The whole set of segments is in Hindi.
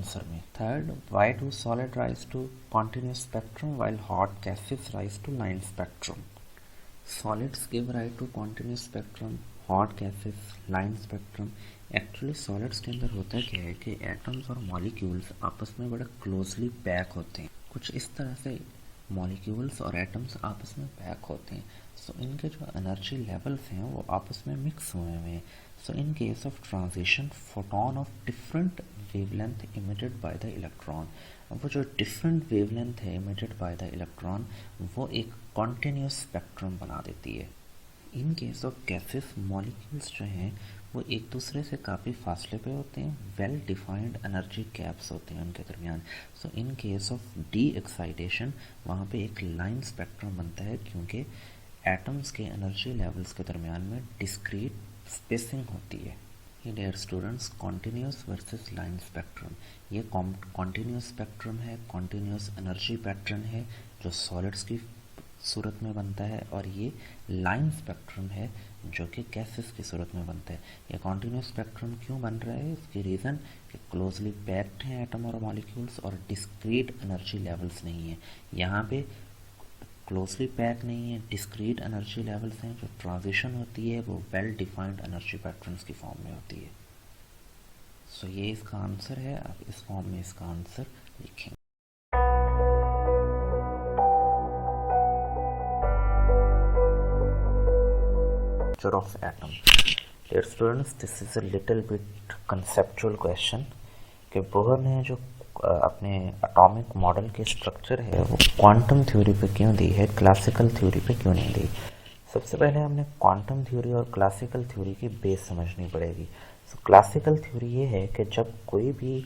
आंसर में। Third, why do solid rise to continuous spectrum while hot gases rise to line spectrum. Solids give rise to continuous spectrum, hot gases, line spectrum. Actually solids के अंदर होता क्या है कि एटम्स और मॉलिक्यूल्स आपस में बड़ा क्लोजली पैक होते हैं। कुछ इस तरह से मॉलिक्यूल्स और एटम्स आपस में पैक होते हैं। सो इनके जो एनर्जी लेवल्स हैं वो आपस में मिक्स हुए हुए हैं। So in case of transition, photon of different wavelength emitted by the electron, वो जो डिफरेंट वेवलेंथ है इमिटेड बाय द इलेक्ट्रॉन, वो एक कॉन्टिन्यूस स्पेक्ट्रम बना देती है। In case of gases, molecules जो हैं वो एक दूसरे से काफ़ी फासले पे होते हैं, वेल डिफाइंड एनर्जी गैप्स होते हैं उनके दरमियान। So in case of de excitation, वहाँ पे एक लाइन स्पेक्ट्रम बनता है क्योंकि एटम्स के एनर्जी लेवल्स के दरमियान में डिस्क्रीट स्पेसिंग होती है। ये dear students, continuous versus line spectrum, ये कॉन्टिन्यूस स्पेक्ट्रम है, कॉन्टिन्यूस एनर्जी पैटर्न है जो सॉलिड्स की सूरत में बनता है, और ये लाइन स्पेक्ट्रम है जो कि गैसेस की सूरत में बनता है। ये कॉन्टिन्यूस स्पेक्ट्रम क्यों बन रहा है? इसकी रीज़न कि क्लोजली पैक्ड हैं एटम और मॉलिक्यूल्स और डिस्क्रीट एनर्जी लेवल्स नहीं है। यहाँ पे क्लोजली पैक नहीं है, डिस्क्रीट एनर्जी लेवल्स हैं। जो ट्रांजिशन होती है वो वेल डिफाइंड एनर्जी पैटर्न्स की फॉर्म में होती है। सो ये इसका आंसर है। आप इस फॉर्म में इसका आंसर लिखेंगे। Of atom. Dear students, this is a little bit conceptual question कि बोहर ने जो अपने एटॉमिक मॉडल के स्ट्रक्चर है वो क्वांटम थ्योरी पे क्यों दी है, क्लासिकल थ्योरी पे क्यों नहीं दी। सबसे पहले हमने क्वांटम थ्योरी और क्लासिकल थ्योरी की बेस समझनी पड़ेगी। सो क्लासिकल थ्योरी ये है कि जब कोई भी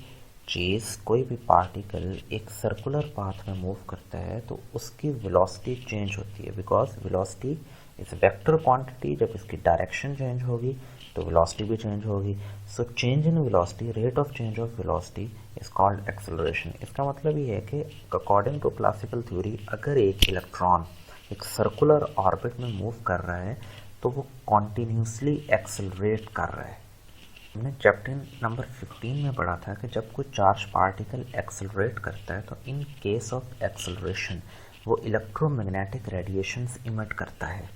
चीज़, कोई भी पार्टिकल एक सर्कुलर पाथ में मूव करता है तो उसकी वेलोसिटी चेंज होती है, बिकॉज वेलोसिटी इस वेक्टर क्वांटिटी। जब इसकी डायरेक्शन चेंज होगी तो वेलोसिटी भी चेंज होगी। So change in velocity, rate of change of velocity is called acceleration. इसका मतलब ये है कि अकॉर्डिंग टू क्लासिकल थ्योरी, अगर एक इलेक्ट्रॉन एक सर्कुलर ऑर्बिट में मूव कर रहा है तो वो कॉन्टीन्यूसली एक्सेलरेट कर रहा है। हमने चैप्टर नंबर 15 में पढ़ा था कि जब कोई चार्ज पार्टिकल एक्सेलरेट करता है तो इन केस ऑफ एक्सेलरेशन वो इलेक्ट्रोमैग्नेटिक रेडिएशंस इमिट करता है।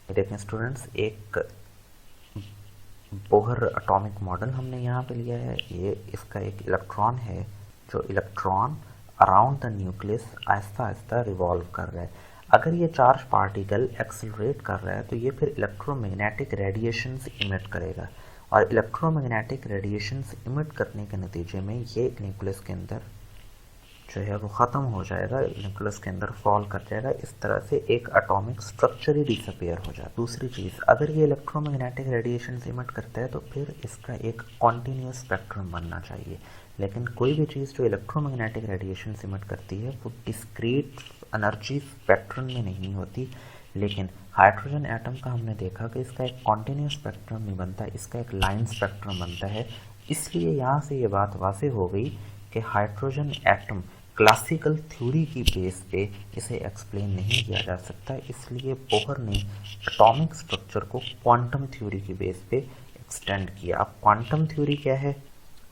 देखें स्टूडेंट्स, एक बोहर एटॉमिक मॉडल हमने यहाँ पे लिया है। ये इसका एक इलेक्ट्रॉन है, जो electron around the nucleus Aahista Aahista revolve कर रहा है। अगर ये चार्ज पार्टिकल एक्सेलरेट कर रहा है तो ये फिर इलेक्ट्रोमैग्नेटिक रेडिएशंस इमिट करेगा, और इलेक्ट्रोमैग्नेटिक रेडिएशंस इमिट करने के नतीजे में ये न्यूक्लियस के अंदर जो है वो ख़त्म हो जाएगा, न्यूक्लियस के अंदर फॉल कर जाएगा। इस तरह से एक एटॉमिक स्ट्रक्चर ही डिसअपियर हो जाए। दूसरी चीज़, अगर ये इलेक्ट्रोमैग्नेटिक रेडिएशन इमिट करता है तो फिर इसका एक कॉन्टीन्यूस स्पेक्ट्रम बनना चाहिए। लेकिन कोई भी चीज़ जो इलेक्ट्रोमैग्नेटिक रेडिएशन इमिट करती है वो डिस्क्रीट एनर्जी स्पेक्ट्रम में नहीं होती। लेकिन हाइड्रोजन एटम का हमने देखा कि इसका एक कॉन्टीन्यूस स्पेक्ट्रम नहीं बनता, इसका एक लाइन स्पेक्ट्रम बनता है। इसलिए यहाँ से ये बात वाज़ेह हो गई कि हाइड्रोजन एटम क्लासिकल थ्योरी की बेस पे इसे एक्सप्लेन नहीं किया जा सकता, इसलिए बोहर ने एटॉमिक स्ट्रक्चर को क्वांटम थ्योरी की बेस पे एक्सटेंड किया। अब क्वांटम थ्योरी क्या है?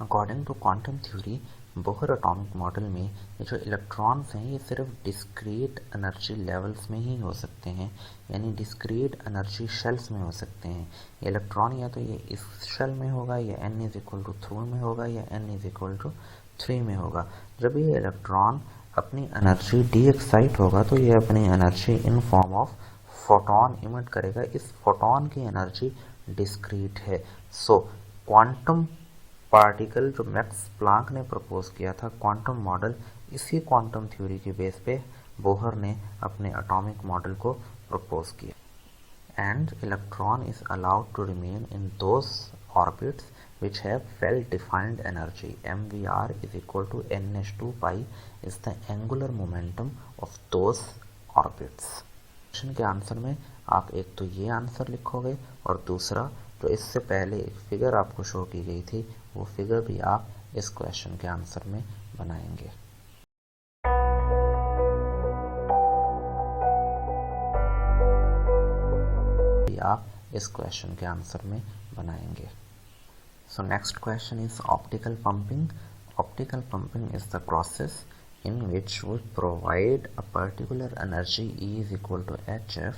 According to quantum theory, Bohr atomic model में ये जो इलेक्ट्रॉन्स हैं ये सिर्फ डिस्क्रीट एनर्जी लेवल्स में ही हो सकते हैं, यानी डिस्क्रीट एनर्जी शेल्स में हो सकते हैं। ये इलेक्ट्रॉन या तो ये इस शेल में होगा, या n=2 में होगा, या n=3 में होगा। जब ये इलेक्ट्रॉन अपनी एनर्जी डी एक्साइट होगा तो ये अपनी energy in form of photon emit करेगा। इस फोटोन की एनर्जी डिस्क्रीट है। सो क्वांटम पार्टिकल जो मैक्स प्लांक ने प्रपोज किया था, क्वांटम मॉडल, इसी क्वांटम थ्योरी के बेस पे बोहर ने अपने एटॉमिक मॉडल को प्रपोज किया। And electron is allowed to remain in those orbits which have well-defined energy. MVR is equal to n/2 pi is the angular momentum of those orbits. Question के आंसर में आप एक तो ये आंसर लिखोगे, और दूसरा जो इससे पहले एक फिगर आपको शो की गई थी वो फिगर भी आप इस क्वेश्चन के आंसर में बनाएंगे। आप इस क्वेश्चन के आंसर में बनाएंगे। So next question is optical pumping. Optical pumping is the process in which we provide a particular energy E is equal to hf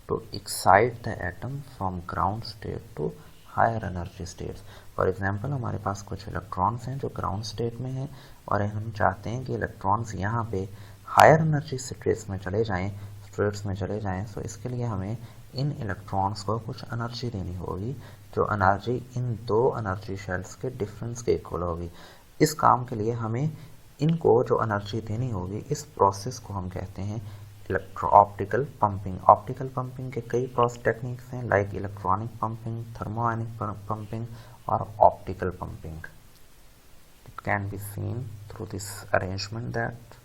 to excite the atom from ground state to higher energy states. For example हमारे पास कुछ इलेक्ट्रॉन्स हैं जो ग्राउंड स्टेट में हैं और हम चाहते हैं कि इलेक्ट्रॉन्स यहाँ पे हायर एनर्जी स्टेट्स में चले जाएं सो इसके लिए हमें इन इलेक्ट्रॉन्स को कुछ एनर्जी देनी होगी जो एनर्जी इन दो एनर्जी शेल्स के डिफरेंस के इक्वल होगी। इस काम के लिए हमें इनको जो एनर्जी देनी होगी इस प्रोसेस को हम कहते हैं ऑप्टिकल पंपिंग। ऑप्टिकल पंपिंग के कई प्रोसेस टेक्निक्स हैं लाइक इलेक्ट्रॉनिक पंपिंग, थर्मोआयनिक पंपिंग और optical pumping. It can be seen through this arrangement that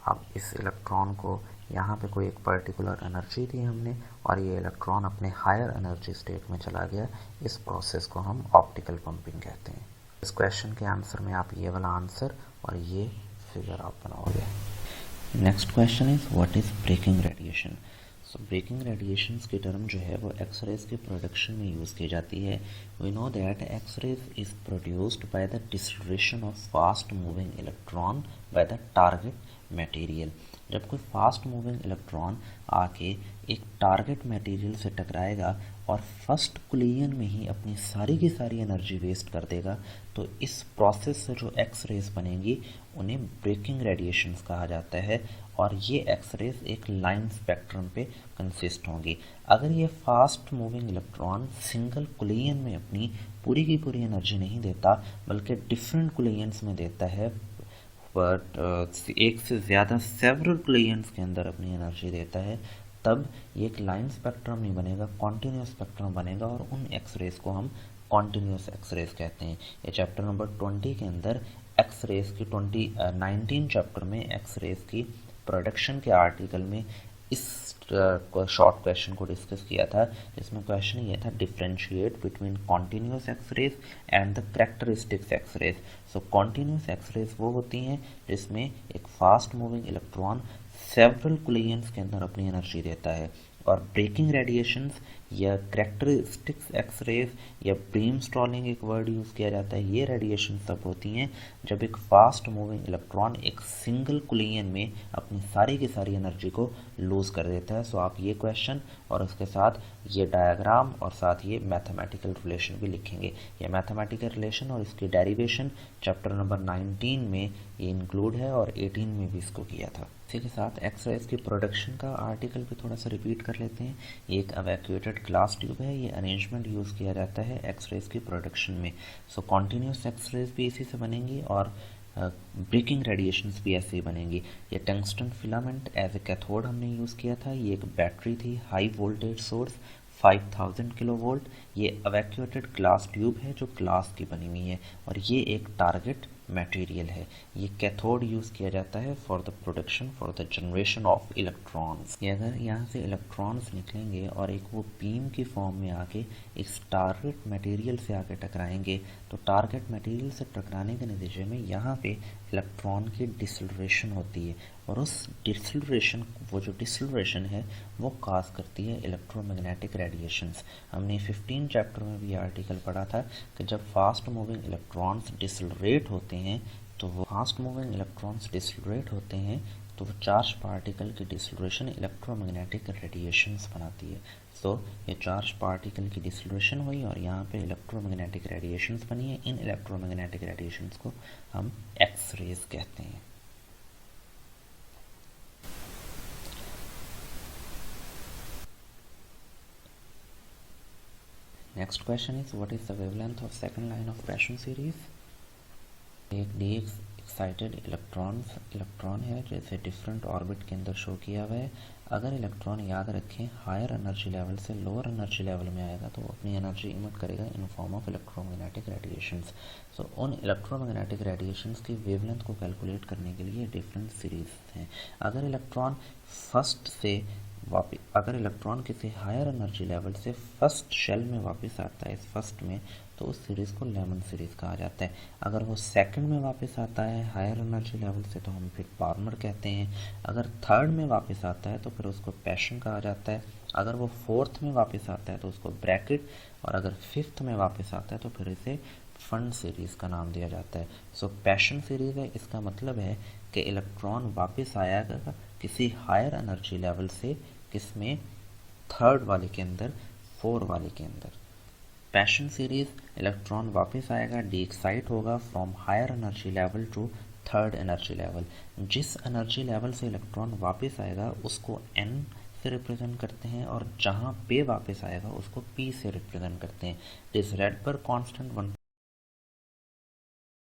अब इस इलेक्ट्रॉन को यहाँ पे कोई एक पर्टिकुलर एनर्जी दी हमने और ये इलेक्ट्रॉन अपने हायर एनर्जी स्टेट में चला गया। इस प्रोसेस को हम ऑप्टिकल पंपिंग कहते हैं। इस क्वेश्चन के आंसर में आप ये वाला आंसर और ये फिगर आप बनाओगे। Next question is what is breaking radiation. So breaking radiations की टर्म जो है वो एक्सरेज के प्रोडक्शन में यूज़ की जाती है। We know that X rays is produced by the deceleration of fast moving electron by the target material. जब कोई फास्ट मूविंग इलेक्ट्रॉन आके एक टारगेट मटेरियल से टकराएगा और फर्स्ट कोलिजन में ही अपनी सारी की सारी एनर्जी वेस्ट कर देगा तो इस प्रोसेस से जो एक्स रेज बनेंगी उन्हें ब्रेकिंग रेडिएशंस कहा जाता है और ये एक्स रेज एक लाइन स्पेक्ट्रम पे कंसिस्ट होंगी। अगर ये fast moving electron single collision में अपनी पूरी की पूरी एनर्जी नहीं देता बल्कि डिफरेंट कोलिजन्स में देता है बट एक से ज़्यादा सेवरल कोलिजन्स के अंदर अपनी एनर्जी देता है तब ये एक लाइन स्पेक्ट्रम नहीं बनेगा, कॉन्टिन्यूस स्पेक्ट्रम बनेगा और उन एक्स रेज को हम कॉन्टिन्यूस एक्स रेज कहते हैं। ये चैप्टर नंबर 20 के अंदर एक्स रेज की 19 चैप्टर में एक्स रेज की प्रोडक्शन के आर्टिकल में इस शॉर्ट क्वेश्चन को डिस्कस किया था जिसमें क्वेश्चन ये था differentiate between continuous X rays and the characteristics X rays. So continuous X rays वो होती हैं जिसमें एक fast moving electron several collisions के अंदर अपनी एनर्जी देता है और ब्रेकिंग रेडिएशंस या कैरेक्टरिस्टिक्स एक्स रेज या ब्रीमस्टॉलिंग एक वर्ड यूज़ किया जाता है। ये रेडिएशन तब होती हैं जब एक फास्ट मूविंग इलेक्ट्रॉन एक सिंगल कोलिजन में अपनी सारी की सारी एनर्जी को लूज़ कर देता है। सो आप ये क्वेश्चन और उसके साथ ये डायग्राम और साथ ये मैथमेटिकल रिलेशन भी लिखेंगे। ये मैथमेटिकल रिलेशन और इसकी डेरिवेशन चैप्टर नंबर 19 में ये इंक्लूड है और 18 में भी इसको किया था। इसी के साथ एक्स रेज की प्रोडक्शन का आर्टिकल भी थोड़ा सा रिपीट कर लेते हैं। ये एक एवैक्यूएटेड ग्लास ट्यूब है, ये अरेंजमेंट यूज़ किया जाता है एक्स रेज की प्रोडक्शन में। सो कॉन्टिन्यूस एक्स रेज भी इसी से बनेंगी और ब्रेकिंग रेडिएशंस भी ऐसे ही बनेंगी। ये tungsten filament as a cathode हमने यूज़ किया था। ये एक बैटरी थी high voltage source 5000 kilo volt. ये एवैक्यूएटेड ग्लास ट्यूब है जो ग्लास की बनी हुई है और ये एक टारगेट मटेरियल है। ये कैथोड यूज़ किया जाता है for the production for the generation of electrons. ये अगर यहाँ से इलेक्ट्रॉन्स निकलेंगे और एक वो बीम की फॉर्म में आके इस टारगेट मटेरियल से आके टकराएंगे तो टारगेट मटेरियल से टकराने के नतीजे में यहाँ पे इलेक्ट्रॉन की डिसलरेशन होती है और उस डिसलरेशन वो जो डिसलरेशन है वो काज करती है इलेक्ट्रोमैग्नेटिक रेडिएशंस। हमने 15 चैप्टर में भी आर्टिकल पढ़ा था कि जब फास्ट मूविंग इलेक्ट्रॉन्स डिसलरेट होते हैं तो वो चार्ज पार्टिकल की डिसलरेशन इलेक्ट्रोमैग्नेटिक रेडिएशंस बनाती है। सो ये चार्ज पार्टिकल की डिसलरेशन हुई और यहाँ पे इलेक्ट्रोमैग्नेटिक रेडिएशंस बनी है। इन इलेक्ट्रोमैग्नेटिक रेडिएशंस को हम एक्स रेज कहते हैं। Next question is what is the wavelength of second line of Paschen series? एक डी एक्साइटेड इलेक्ट्रॉन है जैसे डिफरेंट ऑर्बिट के अंदर शो किया हुआ है। अगर इलेक्ट्रॉन याद रखें हायर एनर्जी लेवल से लोअर एनर्जी लेवल में आएगा तो वो अपनी एनर्जी इमिट करेगा in form of electromagnetic radiations. So उन इलेक्ट्रोमैग्नेटिक रेडिएशंस की वेवलेंथ को कैलकुलेट करने के लिए डिफरेंट सीरीज हैं। अगर इलेक्ट्रॉन किसी हायर एनर्जी लेवल से फर्स्ट शेल में वापस आता है इस फर्स्ट में तो उस सीरीज़ को लेमन सीरीज़ कहा जाता है। अगर वो सेकंड में वापस आता है हायर एनर्जी लेवल से तो हम फिर पार्मर कहते हैं। अगर थर्ड में वापस आता है तो फिर उसको पैशन कहा जाता है। अगर वो फोर्थ में वापस आता है तो उसको ब्रैकेट और अगर फिफ्थ में वापस आता है तो फिर इसे फंड सीरीज़ का नाम दिया जाता है। सो पैशन सीरीज़ है, इसका मतलब है कि इलेक्ट्रॉन वापस आएगा किसी हायर एनर्जी लेवल से, किसमें, थर्ड वाले के अंदर, फोर वाले के अंदर। पैशन सीरीज, इलेक्ट्रॉन वापस आएगा, डी एक्साइट होगा from higher energy level to third energy level. जिस एनर्जी लेवल से इलेक्ट्रॉन वापस आएगा उसको n से रिप्रेजेंट करते हैं, और जहाँ पे वापस आएगा उसको p से रिप्रेजेंट करते हैं। दिस रेड पर कांस्टेंट 1